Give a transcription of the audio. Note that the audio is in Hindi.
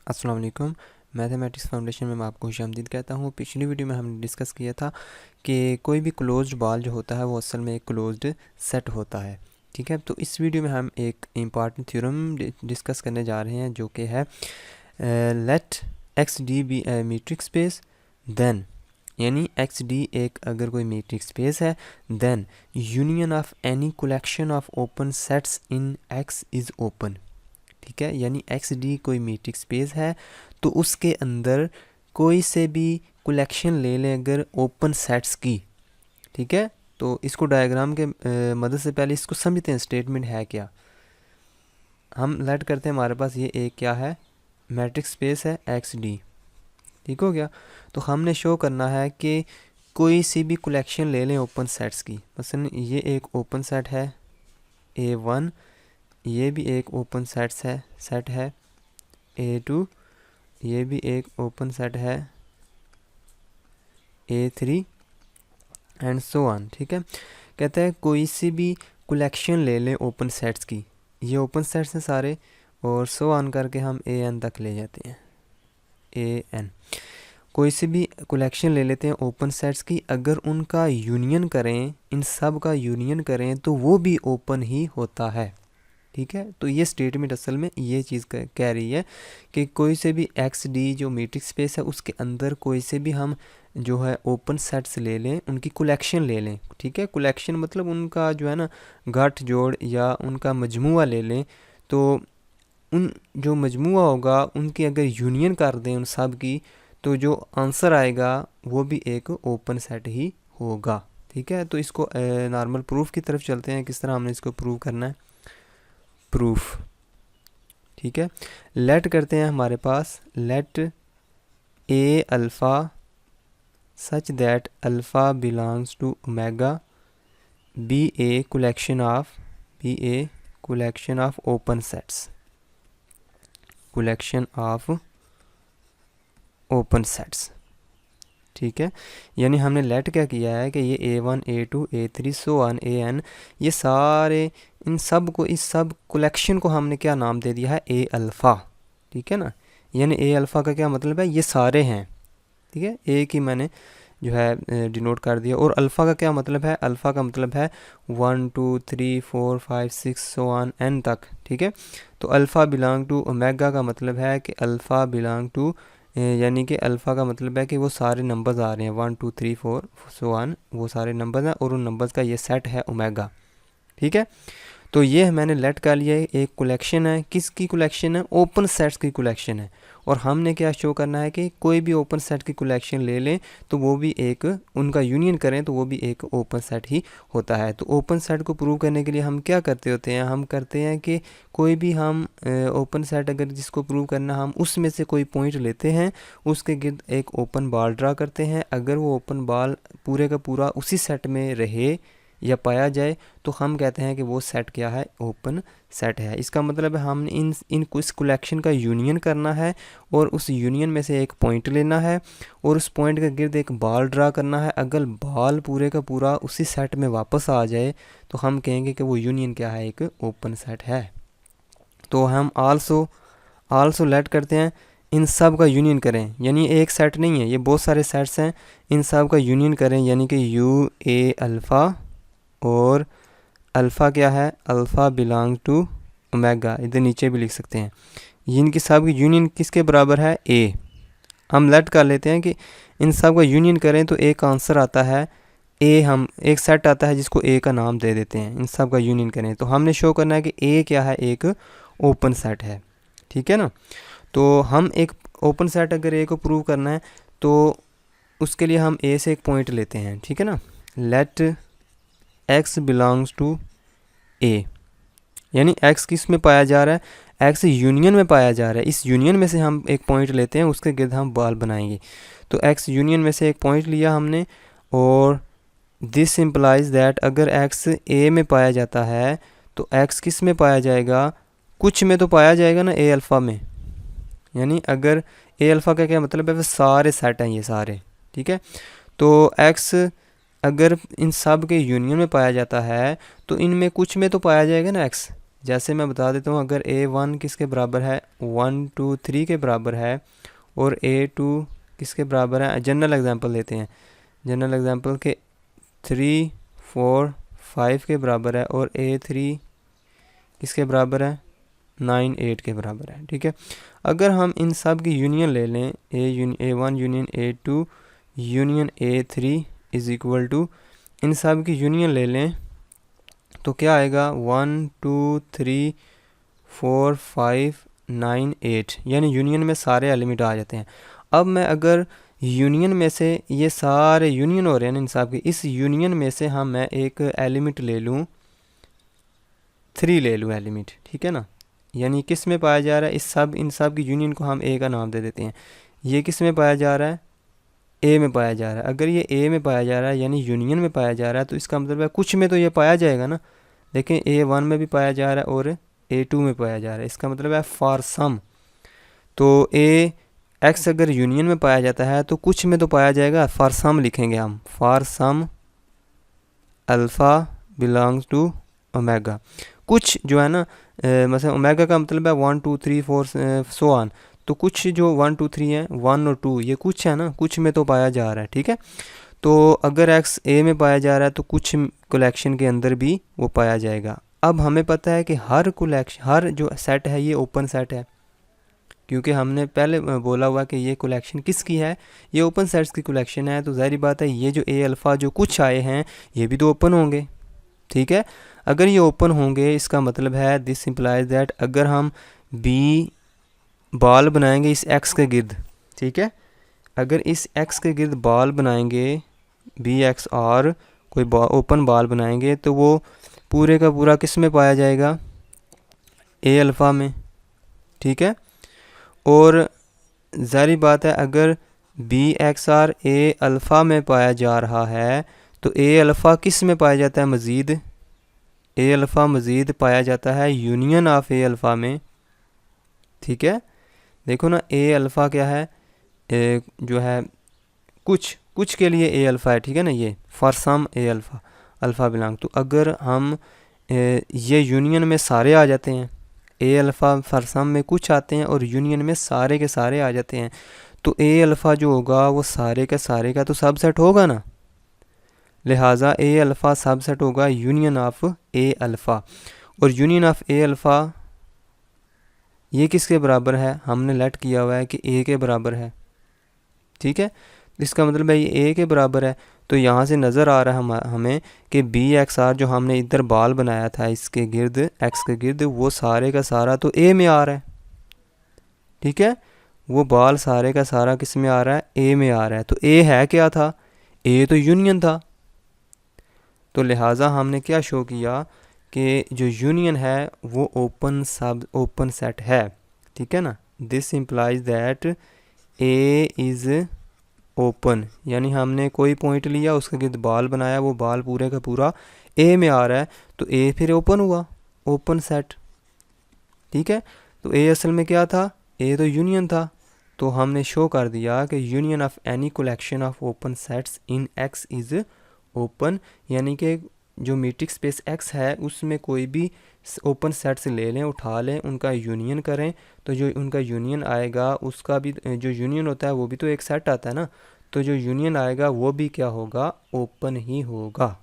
अस्सलाम वालेकुम। मैथमेटिक्स फाउंडेशन में मैं आपको खुशामदीद कहता हूँ। पिछली वीडियो में हमने डिस्कस किया था कि कोई भी क्लोज्ड बॉल जो होता है वो असल में एक क्लोज्ड सेट होता है। ठीक है, तो इस वीडियो में हम एक इम्पॉर्टेंट थ्योरम डिस्कस करने जा रहे हैं जो कि है let X D be a metric space then, यानी एक्स डी एक अगर कोई मीट्रिक स्पेस है then union of any collection of open sets in X is open. ठीक है, यानी एक्स डी कोई मीट्रिक स्पेस है तो उसके अंदर कोई से भी कलेक्शन ले लें अगर ओपन सेट्स की। ठीक है, तो इसको डायग्राम के मदद से पहले इसको समझते हैं स्टेटमेंट है क्या। हम लेट करते हैं, हमारे पास ये एक क्या है, मैट्रिक स्पेस है एक्स डी। ठीक हो गया, तो हमने शो करना है कि कोई सी भी कलेक्शन ले लें ओपन सेट्स की। मसलन ये एक ओपन सेट है A1, ये भी एक ओपन सेट है A2, ये भी एक ओपन सेट है A3 एंड सो ऑन। ठीक है, कहता है कोई सी भी कलेक्शन ले लें ओपन सेट्स की, ये ओपन सेट्स हैं सारे, और सो ऑन करके हम AN तक ले जाते हैं AN। कोई सी भी कलेक्शन ले लेते हैं ओपन सेट्स की, अगर उनका यूनियन करें, इन सब का यूनियन करें तो वो भी ओपन ही होता है। ठीक है, तो ये स्टेटमेंट असल में ये चीज़ कह रही है कि कोई से भी एक्स डी जो मीट्रिक स्पेस है उसके अंदर कोई से भी हम जो है ओपन सेट्स ले लें, उनकी कलेक्शन ले लें। ठीक है, कलेक्शन मतलब उनका जो है ना गठ जोड़ या उनका मजमुआ ले लें, तो उन जो मजमुआ होगा उनकी अगर यूनियन कर दें उन सब की, तो जो आंसर आएगा वो भी एक ओपन सेट ही होगा। ठीक है, तो इसको नॉर्मल प्रूफ की तरफ चलते हैं, किस तरह हमने इसको प्रूव करना है। प्रूफ, ठीक है, लेट करते हैं हमारे पास let A alpha such that alpha belongs to omega be a collection of open sets, collection of open sets. ठीक है, यानी हमने लेट क्या किया है कि ये A1 A2 A3 so on AN, ये सारे इन सब को, इस सब कलेक्शन को हमने क्या नाम दे दिया है A अल्फ़ा। ठीक है ना, यानी A अल्फ़ा का क्या मतलब है, ये सारे हैं। ठीक है, ए की मैंने जो है डिनोट कर दिया, और अल्फ़ा का क्या मतलब है, अल्फ़ा का मतलब है 1 2 3 4 5 6 सो ऑन N तक। ठीक है, तो अल्फ़ा बिलोंग टू ओमेगा का मतलब है कि अल्फ़ा बिलोंग टू, यानी कि अल्फ़ा का मतलब है कि वो सारे नंबर्स आ रहे हैं 1 2 3 4 सो ऑन, वो सारे नंबर्स हैं और उन नंबर्स का ये सेट है ओमेगा। ठीक है, तो ये मैंने लेट कर लिया है, एक कलेक्शन है, किसकी कलेक्शन है, ओपन सेट्स की कलेक्शन है, और हमने क्या शो करना है कि कोई भी ओपन सेट की कलेक्शन ले लें तो वो भी एक, उनका यूनियन करें तो वो भी एक ओपन सेट ही होता है। तो ओपन सेट को प्रूव करने के लिए हम क्या करते होते हैं, हम करते हैं कि कोई भी हम ओपन सेट अगर जिसको प्रूव करना, हम उसमें से कोई पॉइंट लेते हैं, उसके गिर्द एक ओपन बॉल ड्रा करते हैं। अगर वो ओपन बॉल पूरे का पूरा उसी सेट में रहे या पाया जाए तो हम कहते हैं कि वो सेट क्या है, ओपन सेट है। इसका मतलब है हमने इन इस कलेक्शन का यूनियन करना है और उस यूनियन में से एक पॉइंट लेना है और उस पॉइंट के गिर्द एक बॉल ड्रा करना है। अगर बॉल पूरे का पूरा उसी सेट में वापस आ जाए तो हम कहेंगे कि वो यूनियन क्या है, एक ओपन सेट है। तो हम आल्सो लेट करते हैं इन सब का यूनियन करें, यानी एक सेट नहीं है, ये बहुत सारे सेट्स हैं, इन सब का यूनियन करें, यानी कि यू ए अल्फ़ा, और अल्फ़ा क्या है, अल्फ़ा बिलोंग टू ओमेगा, इधर नीचे भी लिख सकते हैं। इनकी सब की यूनियन किसके बराबर है, ए। हम लेट कर लेते हैं कि इन सब का यूनियन करें तो एक आंसर आता है ए, हम एक सेट आता है जिसको ए का नाम दे देते हैं। इन सब का यूनियन करें तो हमने शो करना है कि ए क्या है, एक ओपन सेट है। ठीक है ना, तो हम एक ओपन सेट अगर ए को प्रूव करना है तो उसके लिए हम ए से एक पॉइंट लेते हैं। ठीक है ना, लेट एक्स बिलोंग्स टू ए, यानी एक्स किस में पाया जा रहा है, एक्स यूनियन में पाया जा रहा है। इस यूनियन में से हम एक पॉइंट लेते हैं, उसके गिर्द हम बॉल बनाएंगे। तो एक्स यूनियन में से एक पॉइंट लिया हमने, और दिस इम्प्लाइज दैट अगर एक्स ए में पाया जाता है तो एक्स किस में पाया जाएगा, कुछ में तो पाया जाएगा ना, ए अल्फ़ा में। यानी अगर ए अल्फ़ा का क्या मतलब है, वह सारे सेट हैं ये सारे। ठीक है, तो एक्स अगर इन सब के यूनियन में पाया जाता है तो इनमें कुछ में तो पाया जाएगा ना एक्स। जैसे मैं बता देता हूँ, अगर A1 किसके बराबर है, 1 2 3 के बराबर है, और A2 किसके बराबर है, जनरल एग्जांपल लेते हैं, जनरल एग्जांपल के 3 4 5 के बराबर है, और A3 किसके बराबर है, 9 8 के बराबर है। ठीक है, अगर हम इन सब की यूनियन ले लें, A1 union A2 union A3 is equal to, इन सब की यूनियन ले लें तो क्या आएगा, 1 2 3 4 5 9 8, यानी यूनियन में सारे एलिमेंट आ जाते हैं। अब मैं अगर यूनियन में से, ये सारे यूनियन हो रहे हैं इन सब की, इस यूनियन में से हम मैं एक एलिमेंट ले लूँ, 3 ले लूँ एलिमेंट, ठीक है ना, यानी किस में पाया जा रहा है, इन सब की यूनियन को हम ए का नाम दे देते हैं। ये किस में पाया जा रहा है, ए में पाया जा रहा है। अगर ये ए में पाया जा रहा है यानी यूनियन में पाया जा रहा है, तो इसका मतलब है कुछ में तो ये पाया जाएगा ना। देखें, A1 में भी पाया जा रहा है और A2 में पाया जा रहा है, इसका मतलब है फॉर सम। तो ए एक्स अगर यूनियन में पाया जाता है तो कुछ में तो पाया जाएगा, फॉर सम लिखेंगे हम, for some alpha belongs to omega. कुछ जो है ना, मतलब ओमेगा का मतलब है 1 2 3 4 सो ऑन, तो कुछ जो 1 2 3 है, 1 और 2, ये कुछ है ना, कुछ में तो पाया जा रहा है। ठीक है, तो अगर एक्स ए में पाया जा रहा है तो कुछ कलेक्शन के अंदर भी वो पाया जाएगा। अब हमें पता है कि हर जो सेट है ये ओपन सेट है, क्योंकि हमने पहले बोला हुआ कि ये कलेक्शन किसकी है, ये ओपन सेट्स की कलेक्शन है। तो ज़ाहिर बात है ये जो ए अल्फ़ा जो कुछ आए हैं ये भी तो ओपन होंगे। ठीक है, अगर ये ओपन होंगे इसका मतलब है दिस इम्प्लाइज दैट अगर हम बी बॉल बनाएंगे इस एक्स के गिर्द, ठीक है, अगर इस एक्स के गिर्द बॉल बनाएंगे, बी एक्स और कोई ओपन बॉल बनाएंगे, तो वो पूरे का पूरा किस में पाया जाएगा, ए अल्फ़ा में। ठीक है, और ज़ाहिर बात है अगर B X R A alpha में पाया जा रहा है तो ए अल्फ़ा किस में पाया जाता है मज़ीद, ए अल्फ़ा मज़ीद पाया जाता है यूनियन ऑफ ए अल्फ़ा में। ठीक है, देखो ना, ए अल्फ़ा क्या है, जो है कुछ के लिए ए अल्फ़ा है। ठीक है ना, ये for some A alpha, alpha belong to, अगर हम ये यूनियन में सारे आ जाते हैं, ए अल्फ़ा फॉर सम में कुछ आते हैं और यूनियन में सारे के सारे आ जाते हैं, तो ए अल्फ़ा जो होगा वो सारे का तो सबसेट होगा ना, लिहाजा ए अल्फ़ा सबसेट होगा यूनियन ऑफ ए अल्फ़ा। और यूनियन ऑफ ए अल्फ़ा ये किसके बराबर है, हमने लेट किया हुआ है कि ए के बराबर है। ठीक है, इसका मतलब है ये ए के बराबर है। तो यहाँ से नज़र आ रहा है हमें कि बी एक्स आर जो हमने इधर बाल बनाया था इसके गिर्द, एक्स के गिर्द, वो सारे का सारा तो ए में आ रहा है। ठीक है, वो बाल सारे का सारा किस में आ रहा है, ए में आ रहा है। तो ए है क्या था, ए तो यूनियन था। तो लिहाजा हमने क्या शो किया कि जो यूनियन है वो ओपन सेट है। ठीक है ना, this implies that A is open, यानी हमने कोई पॉइंट लिया उसके गिर्द बाल बनाया, वो बाल पूरे का पूरा ए में आ रहा है, तो ए फिर ओपन हुआ, ओपन सेट। ठीक है, तो ए असल में क्या था, ए तो यूनियन था। तो हमने शो कर दिया कि union of any collection of open sets in X is open, यानी कि जो मीट्रिक स्पेस एक्स है उसमें कोई भी ओपन सेट्स ले लें, उठा लें, उनका यूनियन करें, तो जो उनका यूनियन आएगा उसका भी, जो यूनियन होता है वो भी तो एक सेट आता है ना, तो जो यूनियन आएगा वो भी क्या होगा, ओपन ही होगा।